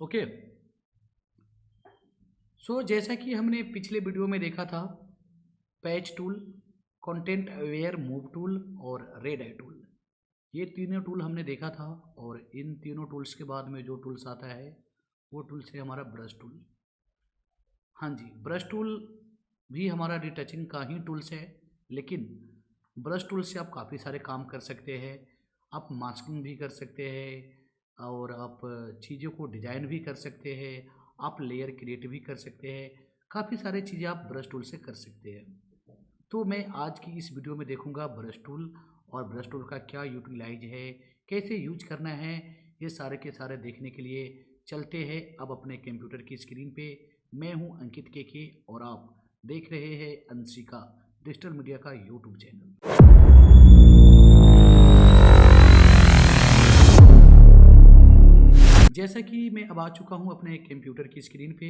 Okay. जैसा कि हमने पिछले वीडियो में देखा था, patch tool, content aware move tool और रेड आई टूल, ये तीनों टूल हमने देखा था। और इन तीनों टूल्स के बाद में जो टूल्स आता है वो टूल्स है हमारा ब्रश टूल। हाँ जी, ब्रश टूल भी हमारा रिटचिंग का ही टूल्स है, लेकिन ब्रश टूल से आप काफ़ी सारे काम कर सकते हैं। आप मास्किंग भी कर सकते हैं और आप चीज़ों को डिजाइन भी कर सकते हैं, आप लेयर क्रिएट भी कर सकते हैं। काफ़ी सारी चीज़ें आप ब्रश टूल से कर सकते हैं। तो मैं आज की इस वीडियो में देखूंगा ब्रश टूल, और ब्रश टूल का क्या यूटिलाइज है, कैसे यूज करना है, ये सारे के सारे देखने के लिए चलते हैं अब अपने कंप्यूटर की स्क्रीन पे। मैं हूं अंकित के और आप देख रहे हैं अंशिका डिजिटल मीडिया का यूट्यूब चैनल। जैसा कि मैं अब आ चुका हूं अपने कंप्यूटर की स्क्रीन पे,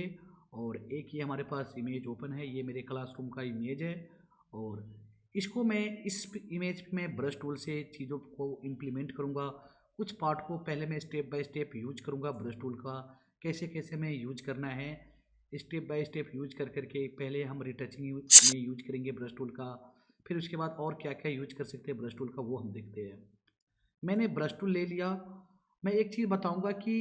और एक ये हमारे पास इमेज ओपन है, ये मेरे क्लासरूम का इमेज है। और इसको मैं इस इमेज में ब्रश टूल से चीज़ों को इम्प्लीमेंट करूँगा। कुछ पार्ट को पहले मैं स्टेप बाय स्टेप यूज करूँगा ब्रश टूल का, कैसे कैसे मैं यूज करना है। स्टेप बाय स्टेप यूज कर करके पहले हम रिटचिंग में यूज करेंगे ब्रश टूल का, फिर उसके बाद और क्या क्या यूज कर सकते हैं ब्रश टूल का वो हम देखते हैं। मैंने ब्रश टूल ले लिया। मैं एक चीज़ बताऊंगा कि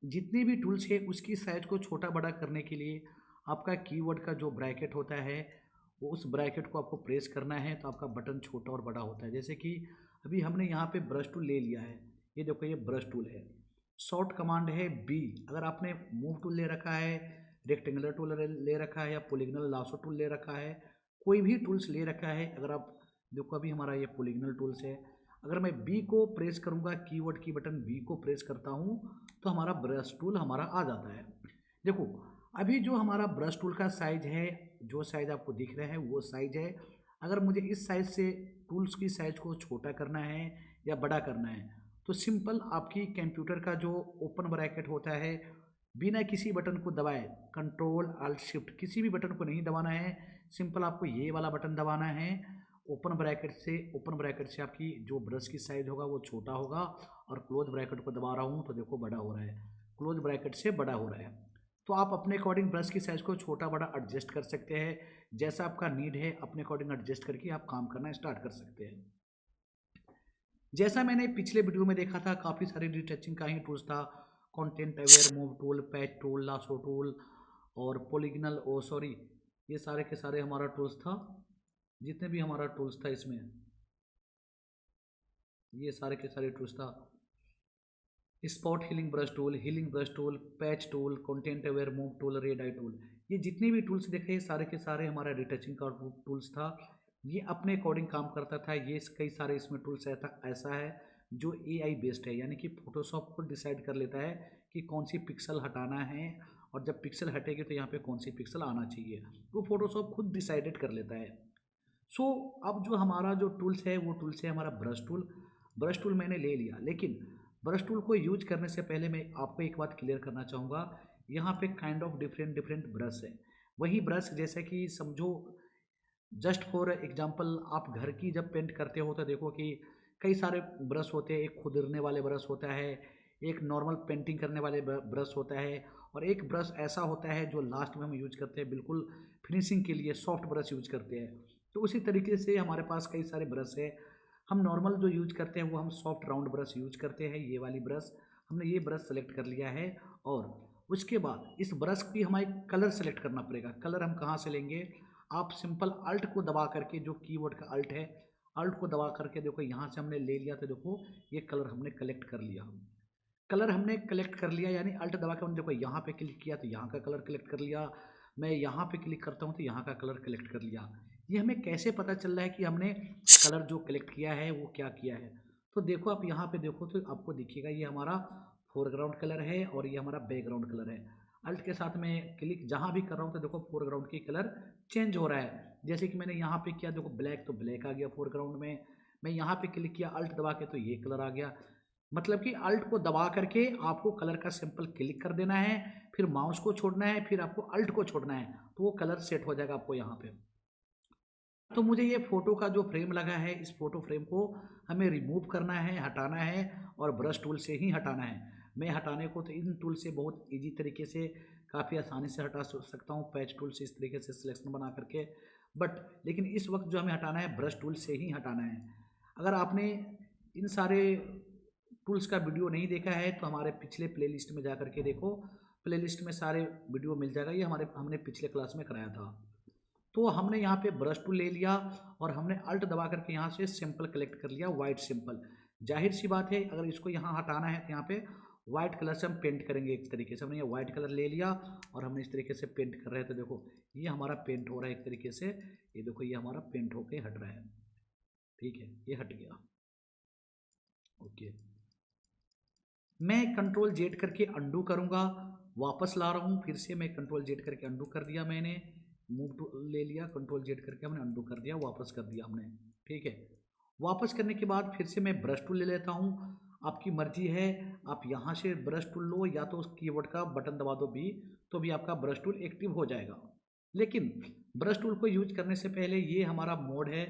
जितने भी टूल्स है उसकी साइज को छोटा बड़ा करने के लिए आपका कीवर्ड का जो ब्रैकेट होता है, वो उस ब्रैकेट को आपको प्रेस करना है तो आपका बटन छोटा और बड़ा होता है। जैसे कि अभी हमने यहाँ पे ब्रश टूल ले लिया है, ये देखो ये ब्रश टूल है। शॉर्ट कमांड है बी। अगर आपने मूव टूल ले रखा है, रेक्टेंगुलर टूल ले रखा है, या पोलिगनल लासो टूल ले रखा है, कोई भी टूल्स ले रखा है, अगर आप देखो अभी हमारा ये पोलिगनल टूल्स है, अगर मैं बी को प्रेस करूंगा, कीवर्ड की बटन बी को प्रेस करता हूं, तो हमारा ब्रश टूल हमारा आ जाता है। देखो अभी जो हमारा ब्रश टूल का साइज है, जो साइज आपको दिख रहा है वो साइज है। अगर मुझे इस साइज से टूल्स की साइज को छोटा करना है या बड़ा करना है, तो सिंपल आपकी कंप्यूटर का जो ओपन ब्रैकेट होता है, बिना किसी बटन को दबाए, कंट्रोल अल्ट शिफ्ट किसी भी बटन को नहीं दबाना है, सिंपल आपको ये वाला बटन दबाना है। ओपन ब्रैकेट से आपकी जो ब्रश की साइज होगा वो छोटा होगा, और क्लोज ब्रैकेट को दबा रहा हूँ तो देखो बड़ा हो रहा है, क्लोज ब्रैकेट से बड़ा हो रहा है। तो आप अपने अकॉर्डिंग ब्रश की साइज को छोटा बड़ा एडजस्ट कर सकते हैं, जैसा आपका नीड है अपने अकॉर्डिंग एडजस्ट करके आप काम करना स्टार्ट कर सकते हैं। जैसा मैंने पिछले वीडियो में देखा था, काफ़ी सारे रिटचिंग का ही टूल्स था। Content aware move tool, patch tool, lasso tool और पोलिगनल, ओ सॉरी, ये सारे के सारे हमारा टूल्स था। जितने भी हमारा टूल्स था इसमें, ये सारे के सारे टूल्स था। Spot healing brush tool, patch tool, content aware move tool, red eye tool, ये जितने भी टूल्स देखे ये सारे के सारे हमारा रिटचिंग का टूल्स था। ये अपने अकॉर्डिंग काम करता था। ये कई सारे इसमें टूल्स ऐसा है जो एआई बेस्ड है, यानी कि फोटोशॉप खुद डिसाइड कर लेता है कि कौन सी पिक्सल हटाना है, और जब पिक्सल हटेगी तो यहाँ पे कौन सी पिक्सल आना चाहिए, वो फोटोशॉप खुद डिसाइडेड कर लेता है। अब जो हमारा जो टूल्स है वो टूल्स है हमारा ब्रश टूल। ब्रश टूल मैंने ले लिया, लेकिन ब्रश टूल को यूज करने से पहले मैं आपको एक बात क्लियर करना चाहूँगा। यहाँ पे kind of different different brush है। वही ब्रश जैसे कि समझो, जस्ट फॉर एग्जांपल, आप घर की जब पेंट करते हो तो देखो कि कई सारे ब्रश होते हैं। एक खुदरने वाले ब्रश होता है, एक नॉर्मल पेंटिंग करने वाले ब्रश होता है, और एक ब्रश ऐसा होता है जो लास्ट में हम यूज करते हैं, बिल्कुल फिनिशिंग के लिए सॉफ्ट ब्रश यूज करते हैं। तो उसी तरीके से हमारे पास कई सारे ब्रश है। हम नॉर्मल जो यूज करते हैं वो हम सॉफ्ट राउंड ब्रश यूज करते हैं, ये वाली ब्रश। हमने ये ब्रश सेलेक्ट कर लिया है, और उसके बाद इस ब्रश की हमें कलर सेलेक्ट करना पड़ेगा। कलर हम कहाँ से लेंगे? आप सिंपल अल्ट को दबा करके, जो कीवर्ड का अल्ट है, अल्ट को दबा करके देखो यहाँ से हमने ले लिया, तो देखो ये कलर हमने कलेक्ट कर लिया। कलर हमने कलेक्ट कर लिया, यानी अल्ट दबा के हमने देखो यहाँ पे क्लिक किया तो यहाँ का कलर कलेक्ट कर लिया। मैं यहाँ पे क्लिक करता हूँ तो यहाँ का कलर कलेक्ट कर लिया। ये हमें कैसे पता चल रहा है कि हमने कलर जो कलेक्ट किया है वो क्या किया है? तो देखो आप यहाँ पे देखो तो आपको दिखेगा ये हमारा फोरग्राउंड कलर है और ये हमारा बैकग्राउंड कलर है। अल्ट के साथ में क्लिक जहाँ भी कर रहा हूँ तो देखो फोरग्राउंड की कलर चेंज हो रहा है। जैसे कि मैंने यहाँ पे किया, देखो ब्लैक, तो ब्लैक आ गया फोरग्राउंड में। मैं यहाँ पे क्लिक किया अल्ट दबा के तो ये कलर आ गया। मतलब कि अल्ट को दबा करके आपको कलर का सिंपल क्लिक कर देना है, फिर माउस को छोड़ना है, फिर आपको अल्ट को छोड़ना है, तो वो कलर सेट हो जाएगा आपको यहाँ पे। तो मुझे ये फोटो का जो फ्रेम लगा है, इस फोटो फ्रेम को हमें रिमूव करना है, हटाना है, और ब्रश टूल से ही हटाना है। मैं हटाने को तो इन टूल से बहुत ईजी तरीके से काफ़ी आसानी से हटा सकता हूँ, पैच टूल से इस तरीके से सिलेक्शन बना करके। बट लेकिन इस वक्त जो हमें हटाना है ब्रश टूल से ही हटाना है। अगर आपने इन सारे टूल्स का वीडियो नहीं देखा है तो हमारे पिछले प्लेलिस्ट में जा करके देखो, प्लेलिस्ट में सारे वीडियो मिल जाएगा। ये हमने पिछले क्लास में कराया था। तो हमने यहाँ पे ब्रश टूल ले लिया और हमने अल्ट दबा करके यहाँ से सिंपल कलेक्ट कर लिया, वाइट सिंपल। जाहिर सी बात है अगर इसको यहाँ हटाना है तो यहाँ पे वाइट कलर से हम पेंट करेंगे। एक तरीके से हमने ये वाइट कलर ले लिया और हमने इस तरीके से पेंट कर रहे हैं। तो देखो ये हमारा पेंट हो रहा है एक तरीके से, ये देखो ये हमारा पेंट होके हट रहा है। ठीक है, ये हट गया। ओके, मैं कंट्रोल जेड करके अंडू करूँगा, वापस ला रहा हूँ फिर से। मैं कंट्रोल जेड करके अंडू कर दिया, मैंने मूव टू ले लिया, कंट्रोल जेड करके हमने अंडू कर दिया, वापस कर दिया हमने। ठीक है, वापस करने के बाद फिर से मैं ब्रश टूल ले लेता हूँ। आपकी मर्जी है, आप यहाँ से ब्रश टूल लो या तो उस कीबोर्ड का बटन दबा दो बी, तो भी आपका ब्रश टूल एक्टिव हो जाएगा। लेकिन ब्रश टूल को यूज करने से पहले ये हमारा मोड है,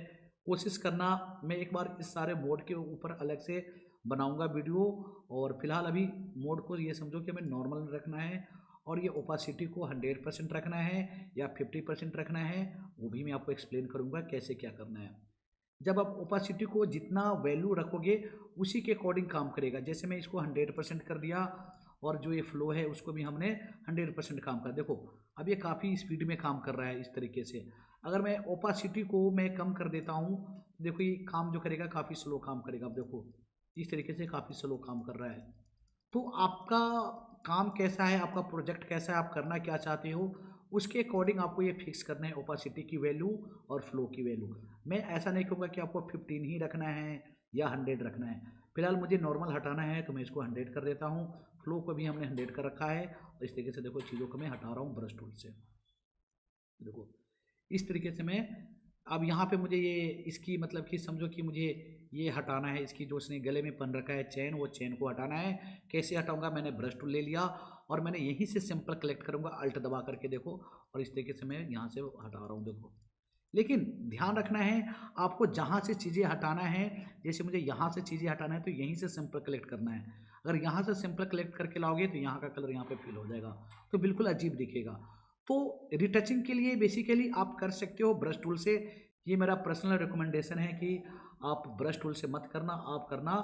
कोशिश करना। मैं एक बार इस सारे मोड के ऊपर अलग से बनाऊंगा वीडियो, और फिलहाल अभी मोड को ये समझो कि हमें नॉर्मल रखना है और ये ओपासिटी को 100% रखना है या 50% रखना है, वो भी मैं आपको एक्सप्लेन करूँगा कैसे क्या करना है। जब आप ओपासिटी को जितना वैल्यू रखोगे उसी के अकॉर्डिंग काम करेगा। जैसे मैं इसको 100% कर दिया और जो ये फ्लो है उसको भी हमने 100% काम कर। देखो अब ये काफ़ी स्पीड में काम कर रहा है इस तरीके से। अगर मैं ओपासिटी को मैं कम कर देता हूँ, देखो ये काम जो करेगा काफ़ी स्लो काम करेगा। अब देखो इस तरीके से काफ़ी स्लो काम कर रहा है। तो आपका काम कैसा है, आपका प्रोजेक्ट कैसा है, आप करना क्या चाहते हो, उसके अकॉर्डिंग आपको ये फिक्स करना है ओपासिटी की वैल्यू और फ्लो की वैल्यू। मैं ऐसा नहीं कहूँगा कि आपको 15 ही रखना है या 100 रखना है। फिलहाल मुझे नॉर्मल हटाना है तो मैं इसको 100 कर देता हूँ। फ्लो को भी हमने 100 कर रखा है और इस तरीके से देखो चीज़ों को मैं हटा रहा हूँ ब्रश टूल से। देखो इस तरीके से मैं अब यहाँ पे मुझे ये इसकी मतलब कि समझो कि मुझे ये हटाना है, इसकी जो उसने गले में पहन रखा है चेन, वो चेन को हटाना है। कैसे हटाऊंगा, मैंने ब्रश टूल ले लिया और मैंने यहीं से सिंपल कलेक्ट करूंगा अल्ट दबा करके। देखो और इस तरीके से मैं यहाँ से हटा रहा हूँ। देखो लेकिन ध्यान रखना है आपको जहाँ से चीज़ें हटाना है, जैसे मुझे यहाँ से चीज़ें हटाना है तो यहीं से सिंपल कलेक्ट करना है। अगर यहाँ से सिंपल कलेक्ट करके लाओगे तो यहाँ का कलर यहाँ पे फिल हो जाएगा, तो बिल्कुल अजीब दिखेगा। तो रिटचिंग के लिए बेसिकली आप कर सकते हो ब्रश टूल से। ये मेरा पर्सनल रिकमेंडेशन है कि आप ब्रश टूल से मत करना, आप करना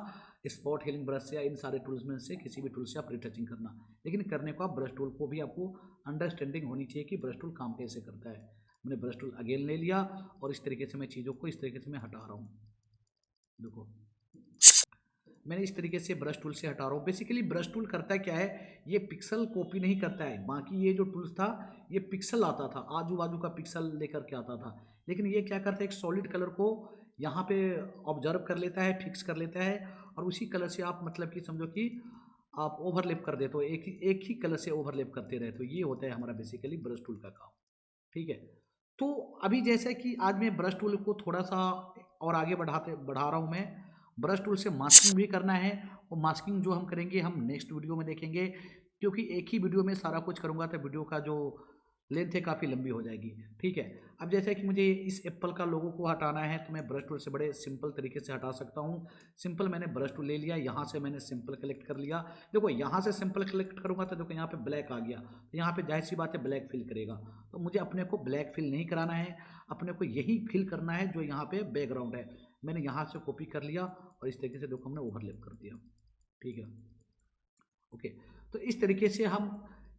स्पॉट हीलिंग ब्रश से या इन सारे टूल्स में से किसी भी टूल से आप रिटचिंग करना। लेकिन करने को आप ब्रश टूल को भी आपको अंडरस्टैंडिंग होनी चाहिए कि ब्रश टूल काम कैसे करता है। मैंने ब्रश टूल अगेन ले लिया और इस तरीके से मैं चीज़ों को इस तरीके से मैं हटा रहा हूँ। देखो मैंने इस तरीके से ब्रश टूल से हटा रहा हूँ। बेसिकली ब्रश टूल करता क्या है, ये पिक्सल कॉपी नहीं करता है। बाकी ये जो टूल्स था ये पिक्सल आता था, आजू बाजू का पिक्सल लेकर के आता था। लेकिन ये क्या करता है, एक सॉलिड कलर को यहाँ पे ऑब्जर्व कर लेता है, फिक्स कर लेता है और उसी कलर से आप मतलब कि समझो कि आप ओवरलेप कर देते हो, एक ही कलर से ओवरलेप करते रहते हो। ये होता है हमारा बेसिकली ब्रश टूल का काम। ठीक है, तो अभी जैसे कि आज मैं ब्रश टूल को थोड़ा सा और आगे बढ़ा रहा हूँ। मैं ब्रश टूल से मास्किंग भी करना है, और मास्किंग जो हम करेंगे हम नेक्स्ट वीडियो में देखेंगे, क्योंकि एक ही वीडियो में सारा कुछ करूँगा तो वीडियो का जो लेंथ है काफ़ी लंबी हो जाएगी। ठीक है, अब जैसे कि मुझे इस एप्पल का लोगो को हटाना है तो मैं ब्रश टूल से बड़े सिंपल तरीके से हटा सकता हूँ। सिंपल मैंने ब्रश टूल ले लिया, यहाँ से मैंने सिंपल कलेक्ट कर लिया। देखो यहाँ से सिंपल कलेक्ट करूँगा तो देखो यहाँ पे ब्लैक आ गया, तो यहाँ पे जाहिर सी बात है ब्लैक फिल करेगा। तो मुझे अपने को ब्लैक फिल नहीं कराना है, अपने को यही फिल करना है जो यहाँ पे बैकग्राउंड है। मैंने यहाँ से कॉपी कर लिया और इस तरीके से देखो हमने ओवरलैप कर दिया। ठीक है, ओके। तो इस तरीके से हम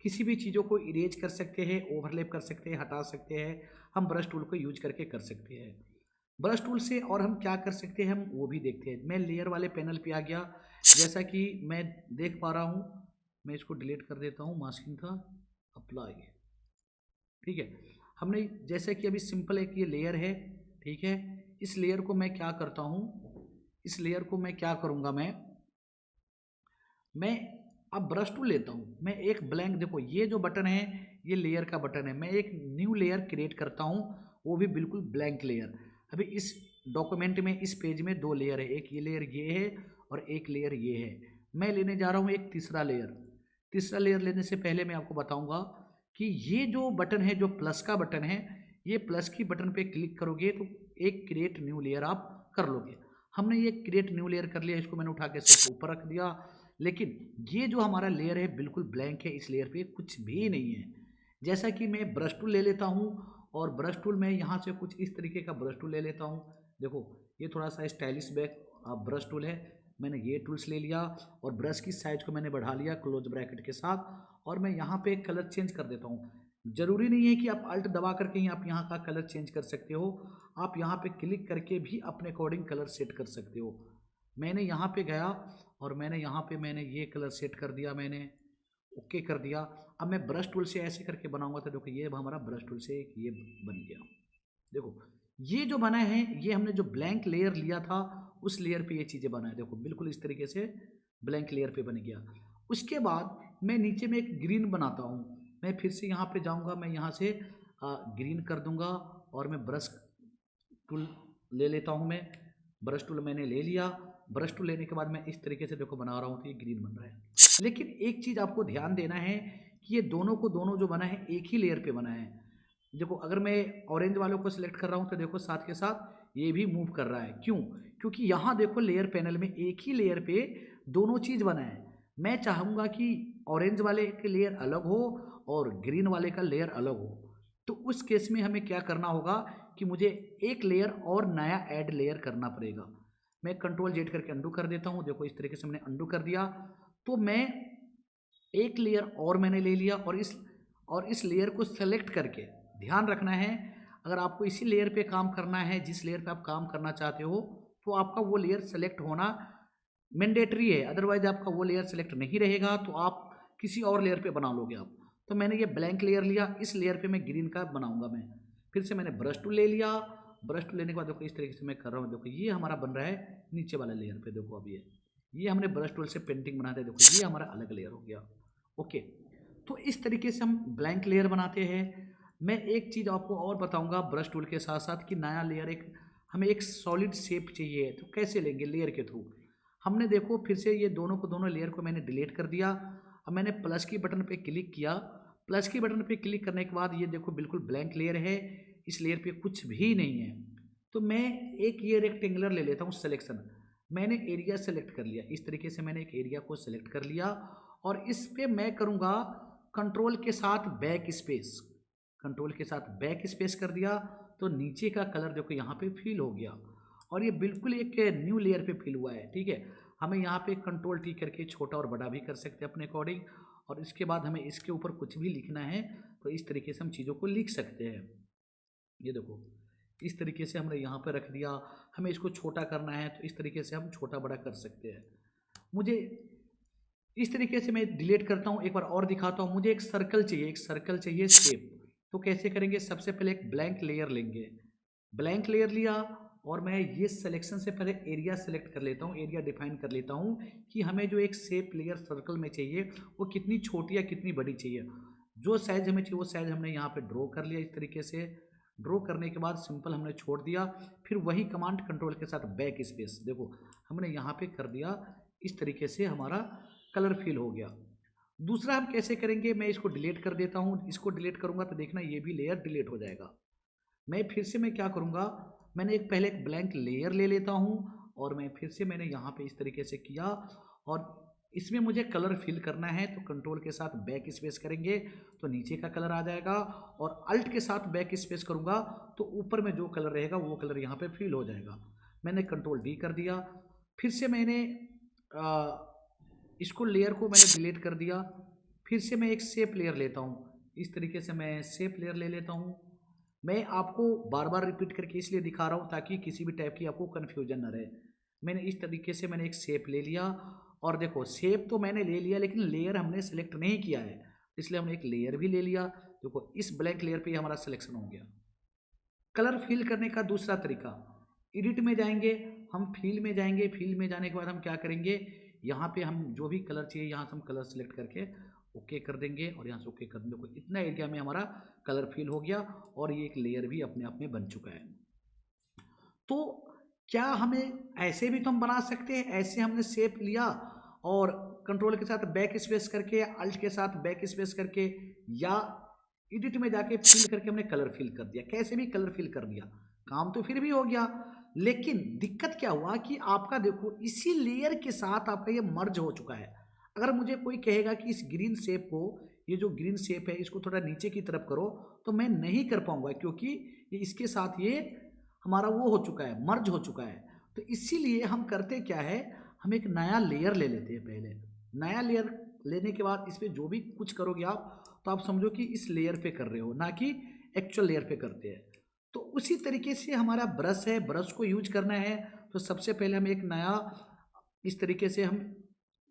किसी भी चीज़ों को इरेज कर सकते हैं, ओवरलैप कर सकते हैं, हटा सकते हैं। हम ब्रश टूल को यूज करके कर सकते हैं। ब्रश टूल से और हम क्या कर सकते हैं हम वो भी देखते हैं। मैं लेयर वाले पैनल पे आ गया, जैसा कि मैं देख पा रहा हूँ। मैं इसको डिलीट कर देता हूँ, मास्किंग था, अप्लाई। ठीक है, हमने जैसे कि अभी सिंपल एक ये लेयर है। ठीक है, इस लेयर को मैं क्या करता हूँ, इस लेयर को मैं क्या करूँगा, मैं अब ब्रश टूल लेता हूँ। मैं एक ब्लैंक, देखो ये जो बटन है ये लेयर का बटन है। मैं एक न्यू लेयर क्रिएट करता हूँ, वो भी बिल्कुल ब्लैंक लेयर। अभी इस डॉक्यूमेंट में इस पेज में दो लेयर है, एक ये लेयर ये है और एक लेयर ये है। मैं लेने जा रहा हूँ एक तीसरा लेयर। तीसरा लेयर लेने से पहले मैं आपको बताऊँगा कि ये जो बटन है, जो प्लस का बटन है, ये प्लस की बटन पे क्लिक करोगे तो एक क्रिएट न्यू लेयर आप कर लोगे। हमने ये क्रिएट न्यू लेयर कर लिया, इसको मैंने उठा के सिर्फ ऊपर रख दिया। लेकिन ये जो हमारा लेयर है बिल्कुल ब्लैंक है, इस लेयर पे कुछ भी नहीं है। जैसा कि मैं ब्रश टूल ले लेता हूँ और ब्रश टूल में यहाँ से कुछ इस तरीके का ब्रश टूल ले लेता हूँ। देखो ये थोड़ा सा स्टाइलिश बैक ब्रश टूल है, मैंने ये टूल्स ले लिया और ब्रश की साइज को मैंने बढ़ा लिया क्लोज ब्रैकेट के साथ और मैं यहाँ पे कलर चेंज कर देता हूँ। ज़रूरी नहीं है कि आप अल्ट दबा करके ही आप यहाँ का कलर चेंज कर सकते हो, आप यहाँ पे क्लिक करके भी अपने अकॉर्डिंग कलर सेट कर सकते हो। मैंने यहाँ पे गया और मैंने यहाँ पे मैंने ये कलर सेट कर दिया, मैंने ओके कर दिया। अब मैं ब्रश टूल से ऐसे करके बनाऊंगा तो देखो ये हमारा ब्रश टूल से ये बन गया। देखो ये जो बना है ये हमने जो ब्लैंक लेयर लिया था उस लेयर पे ये चीज़ें बना है, देखो बिल्कुल इस तरीके से ब्लैंक लेयर पे बन गया। उसके बाद मैं नीचे में एक ग्रीन बनाता हूँ, मैं फिर से यहाँ पे जाऊँगा, मैं यहाँ से ग्रीन कर दूँगा और मैं ब्रश टूल ले लेता हूँ। मैं ब्रश टूल मैंने ले लिया, ब्रश टूल लेने के बाद मैं इस तरीके से देखो बना रहा हूँ तो ये ग्रीन बन रहा है। लेकिन एक चीज़ आपको ध्यान देना है कि ये दोनों को दोनों जो बना है एक ही लेयर पे बना है। देखो अगर मैं ऑरेंज वालों को सिलेक्ट कर रहा हूँ तो देखो साथ के साथ ये भी मूव कर रहा है, क्यों? क्योंकि यहाँ देखो लेयर पैनल में एक ही लेयर पे दोनों चीज़ बना है। मैं चाहूँगा कि ऑरेंज वाले के लेयर अलग हो और ग्रीन वाले का लेयर अलग हो, तो उस केस में हमें क्या करना होगा कि मुझे एक लेयर और नया ऐड लेयर करना पड़ेगा। मैं कंट्रोल जेड करके अंडू कर देता हूँ, देखो इस तरीके से मैंने अंडू कर दिया। तो मैं एक लेयर और मैंने ले लिया और इस लेयर को सेलेक्ट करके ध्यान रखना है, अगर आपको इसी लेयर पे काम करना है जिस लेयर पे आप काम करना चाहते हो तो आपका वो लेयर सेलेक्ट होना मैंडेटरी है, अदरवाइज आपका वो लेयर सेलेक्ट नहीं रहेगा तो आप किसी और लेयर पे बना लोगे आप। तो मैंने ये ब्लैंक लेयर लिया, इस लेयर पे मैं ग्रीन का बनाऊंगा। मैं फिर से मैंने ब्रश टूल ले लिया, ब्रश टूल लेने के बाद देखो इस तरीके से मैं कर रहा हूँ, देखो ये हमारा बन रहा है नीचे वाला लेयर पे। देखो अब ये हमने ब्रश टूल से पेंटिंग बनाते हैं, देखो ये हमारा अलग लेयर हो गया। ओके, तो इस तरीके से हम ब्लैंक लेयर बनाते हैं। मैं एक चीज़ आपको और बताऊंगा ब्रश टूल के साथ साथ कि नया लेयर हमें एक सॉलिड शेप चाहिए, तो कैसे लेंगे लेयर के थ्रू। हमने देखो फिर से ये दोनों को दोनों लेयर को मैंने डिलीट कर दिया। अब मैंने प्लस की बटन पे क्लिक किया, प्लस की बटन पे क्लिक करने के बाद ये देखो बिल्कुल ब्लैंक लेयर है, इस लेयर पे कुछ भी नहीं है। तो मैं एक ये रेक्टेंगुलर ले लेता हूँ सिलेक्शन, मैंने एरिया सेलेक्ट कर लिया, इस तरीके से मैंने एक एरिया को सेलेक्ट कर लिया और इस पे मैं करूँगा कंट्रोल के साथ बैक स्पेस, कंट्रोल के साथ बैक स्पेस कर दिया तो नीचे का कलर देखो यहाँ पे फिल हो गया और ये बिल्कुल एक न्यू लेयर पे फिल हुआ है। ठीक है, हमें यहाँ पे कंट्रोल टी करके छोटा और बड़ा भी कर सकते हैं अपने अकॉर्डिंग, और इसके बाद हमें इसके ऊपर कुछ भी लिखना है तो इस तरीके से हम चीज़ों को लिख सकते हैं। ये देखो इस तरीके से हमने यहाँ पे रख दिया, हमें इसको छोटा करना है तो इस तरीके से हम छोटा बड़ा कर सकते हैं। मुझे इस तरीके से मैं डिलीट करता हूँ, एक बार और दिखाता हूँ। मुझे एक सर्कल चाहिए, एक सर्कल चाहिए शेप, तो कैसे करेंगे? सबसे पहले एक ब्लैंक लेयर लेंगे, ब्लैंक लेयर लिया और मैं ये सिलेक्शन से पहले एरिया सेलेक्ट कर लेता हूँ, एरिया डिफाइन कर लेता हूँ कि हमें जो एक शेप लेयर सर्कल में चाहिए वो कितनी छोटी या कितनी बड़ी चाहिए। जो साइज़ हमें चाहिए वो साइज़ हमने यहाँ पे ड्रॉ कर लिया। इस तरीके से ड्रॉ करने के बाद सिंपल हमने छोड़ दिया, फिर वही कमांड कंट्रोल के साथ बैक स्पेस, देखो हमने यहाँ पे कर दिया। इस तरीके से हमारा कलर फिल हो गया। दूसरा हम कैसे करेंगे, मैं इसको डिलीट कर देता हूँ, इसको डिलीट करूँगा तो देखना ये भी लेयर डिलीट हो जाएगा। मैं फिर से मैं क्या करूँगा, मैंने पहले एक ब्लैंक लेयर ले लेता हूँ और मैं फिर से मैंने यहाँ पे इस तरीके से किया और इसमें मुझे कलर फिल करना है तो कंट्रोल के साथ बैक स्पेस करेंगे तो नीचे का कलर आ जाएगा और अल्ट के साथ बैक स्पेस करूँगा तो ऊपर में जो कलर रहेगा वो कलर यहाँ पे फिल हो जाएगा। मैंने कंट्रोल डी कर दिया, फिर से मैंने इसको लेयर को मैंने डिलीट कर दिया, फिर से मैं एक शेप लेयर लेता हूँ। इस तरीके से मैं शेप लेयर ले लेता हूँ। मैं आपको बार बार रिपीट करके इसलिए दिखा रहा हूँ ताकि किसी भी टाइप की आपको कन्फ्यूजन ना रहे। मैंने इस तरीके से मैंने एक शेप ले लिया और देखो शेप तो मैंने ले लिया लेकिन लेयर हमने सेलेक्ट नहीं किया है, इसलिए हमने एक लेयर भी ले लिया। देखो इस ब्लैक लेयर पे ही हमारा सिलेक्शन हो गया। कलर फिल करने का दूसरा तरीका, एडिट में जाएंगे, हम फिल में जाएंगे, फिल में जाने के बाद हम क्या करेंगे, यहाँ पे हम जो भी कलर चाहिए यहाँ से हम कलर सेलेक्ट करके ओके कर देंगे और यहाँ से ओके कर देंगे। देखो इतना एरिया में हमारा कलर फिल हो गया और ये एक लेयर भी अपने आप में बन चुका है। तो क्या हमें ऐसे भी तो हम बना सकते हैं, ऐसे हमने शेप लिया और कंट्रोल के साथ बैक स्पेस करके या अल्ट के साथ बैक स्पेस करके या एडिट में जाके फिल करके हमने कलर फिल कर दिया, कैसे भी कलर फिल कर दिया, काम तो फिर भी हो गया। लेकिन दिक्कत क्या हुआ कि आपका देखो इसी लेयर के साथ आपका ये मर्ज हो चुका है। अगर मुझे कोई कहेगा कि इस ग्रीन शेप को, ये जो ग्रीन शेप है इसको थोड़ा नीचे की तरफ करो, तो मैं नहीं कर पाऊंगा, क्योंकि ये इसके साथ ये हमारा वो हो चुका है, मर्ज हो चुका है। तो इसीलिए हम करते क्या है, हम एक नया लेयर ले लेते हैं पहले। नया लेयर लेने के बाद इस पर जो भी कुछ करोगे आप, तो आप समझो कि इस लेयर पे कर रहे हो, ना कि एक्चुअल लेयर पे करते हैं। तो उसी तरीके से हमारा ब्रश है, ब्रश को यूज करना है। तो सबसे पहले हम एक नया इस तरीके से हम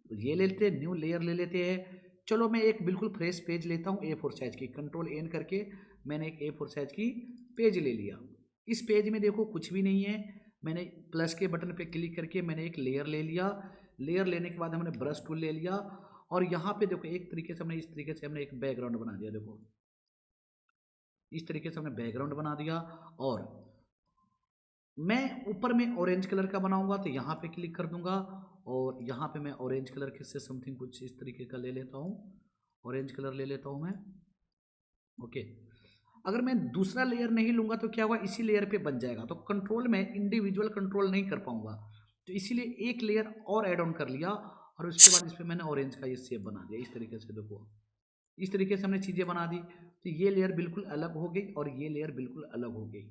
ये ले लेते हैं, न्यू लेयर ले लेते हैं। चलो मैं एक बिल्कुल फ्रेश पेज लेता हूँ A4 साइज की, कंट्रोल एन करके मैंने एक A4 साइज की पेज ले लिया। इस पेज में देखो कुछ भी नहीं है, मैंने प्लस के बटन पे क्लिक करके मैंने एक लेयर ले लिया। लेयर लेने के बाद हमने ब्रश टूल ले लिया, और यहाँ पे देखो एक तरीके से हमने इस तरीके से हमने एक बैकग्राउंड बना दिया। देखो इस तरीके से हमने बैकग्राउंड बना दिया, और मैं ऊपर में ऑरेंज कलर का बनाऊंगा, तो यहाँ पे क्लिक कर दूंगा, और यहाँ पे मैं ऑरेंज कलर के से समथिंग कुछ इस तरीके का ले लेता हूँ, ऑरेंज कलर ले लेता हूँ मैं। ओके, अगर मैं दूसरा लेयर नहीं लूंगा तो क्या होगा, इसी लेयर पे बन जाएगा, तो कंट्रोल में इंडिविजुअल कंट्रोल नहीं कर पाऊंगा। तो इसीलिए एक लेयर और ऐड ऑन कर लिया, और उसके बाद इस पर मैंने ऑरेंज का ये शेप बना दिया इस तरीके से। देखो इस तरीके से हमने चीज़ें बना दी, तो ये लेयर बिल्कुल अलग हो गई और ये लेयर बिल्कुल अलग हो गई।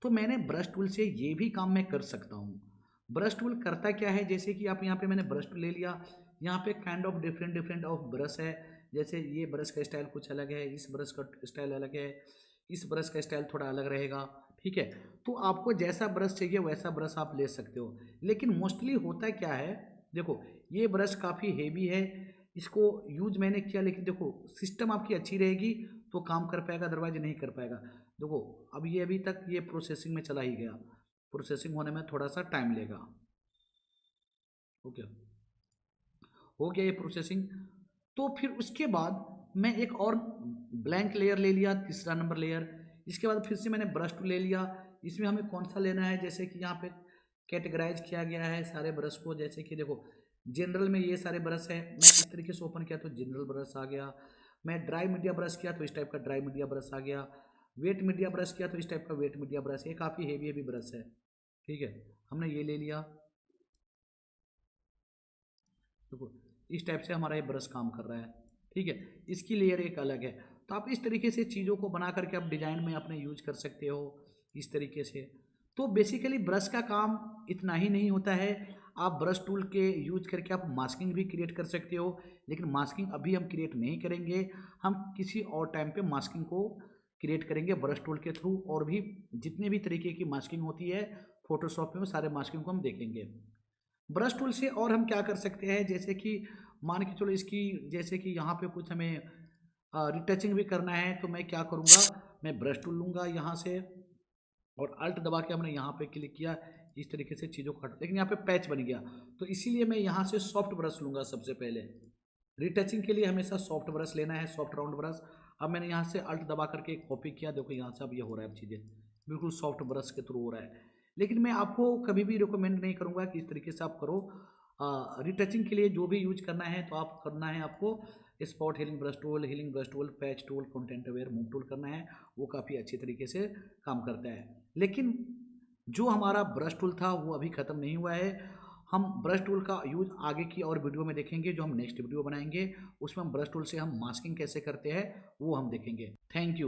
तो मैंने ब्रश टूल से ये भी काम मैं कर सकता हूँ। ब्रश टूल करता क्या है, जैसे कि आप यहाँ पे मैंने ब्रश टूल ले लिया, यहाँ पे kind of different different of brush है। जैसे ये ब्रश का स्टाइल कुछ अलग है, इस ब्रश का स्टाइल अलग है, इस ब्रश का स्टाइल थोड़ा अलग रहेगा, ठीक है। तो आपको जैसा ब्रश चाहिए वैसा ब्रश आप ले सकते हो। लेकिन मोस्टली होता क्या है, देखो ये ब्रश काफ़ी हेवी है, इसको यूज मैंने किया, लेकिन देखो सिस्टम आपकी अच्छी रहेगी तो काम कर पाएगा, अदरवाइज नहीं कर पाएगा। देखो अब ये अभी तक ये प्रोसेसिंग में चला ही गया, प्रोसेसिंग होने में थोड़ा सा टाइम लेगा। ओके, हो गया ये प्रोसेसिंग। तो फिर उसके बाद मैं एक और ब्लैंक लेयर ले लिया, तीसरा नंबर लेयर। इसके बाद फिर से मैंने ब्रश टूल ले लिया। इसमें हमें कौन सा लेना है, जैसे कि यहाँ पे कैटेगराइज किया गया है सारे ब्रश को। जैसे कि देखो जनरल में ये सारे ब्रश है, मैं इस तरीके से ओपन किया तो जनरल ब्रश आ गया। मैं ड्राई मीडिया ब्रश किया तो इस टाइप का ड्राई मीडिया ब्रश आ गया। वेट मीडिया ब्रश किया तो इस टाइप का वेट मीडिया ब्रश। ये काफ़ी हेवी हेवी ब्रश है, ठीक है, हमने ये ले लिया। देखो इस टाइप से हमारा ये ब्रश काम कर रहा है, ठीक है। इसकी लेयर एक अलग है। तो आप इस तरीके से चीज़ों को बना करके आप डिजाइन में अपने यूज कर सकते हो इस तरीके से। तो बेसिकली ब्रश का काम इतना ही नहीं होता है, आप ब्रश टूल के यूज करके आप मास्किंग भी क्रिएट कर सकते हो। लेकिन मास्किंग अभी हम क्रिएट नहीं करेंगे, हम किसी और टाइम पे मास्किंग को क्रिएट करेंगे ब्रश टूल के थ्रू। और भी जितने भी तरीके की मास्किंग होती है फोटोशॉप में, सारे मास्किंग को हम देखेंगे ब्रश टूल से। और हम क्या कर सकते हैं, जैसे कि मान के चलो इसकी, जैसे कि यहाँ पे कुछ हमें रिटचिंग भी करना है, तो मैं क्या करूँगा, मैं ब्रश टूल लूँगा यहाँ से, और अल्ट दबा के हमने यहाँ पे क्लिक किया, इस तरीके से चीज़ों को हटा। लेकिन यहाँ पे पैच बन गया, तो इसीलिए मैं यहाँ से सॉफ्ट ब्रश लूँगा सबसे पहले। रिटचिंग के लिए हमेशा सॉफ्ट ब्रश लेना है, सॉफ्ट राउंड ब्रश। अब मैंने यहाँ से अल्ट दबा करके कॉपी किया, देखो यहाँ से अब ये हो रहा है, अब चीज़ें बिल्कुल सॉफ्ट ब्रश के थ्रू हो रहा है। लेकिन मैं आपको कभी भी रिकमेंड नहीं करूँगा कि इस तरीके से आप करो। रिटचिंग के लिए जो भी यूज करना है तो आप करना है आपको spot healing brush tool, patch tool, content aware move tool करना है, वो काफ़ी अच्छी तरीके से काम करता है। लेकिन जो हमारा ब्रश टूल था वो अभी ख़त्म नहीं हुआ है। हम ब्रश टूल का यूज आगे की और वीडियो में देखेंगे, जो हम नेक्स्ट वीडियो बनाएंगे उसमें हम ब्रश टूल से हम मास्किंग कैसे करते हैं वो हम देखेंगे। Thank you.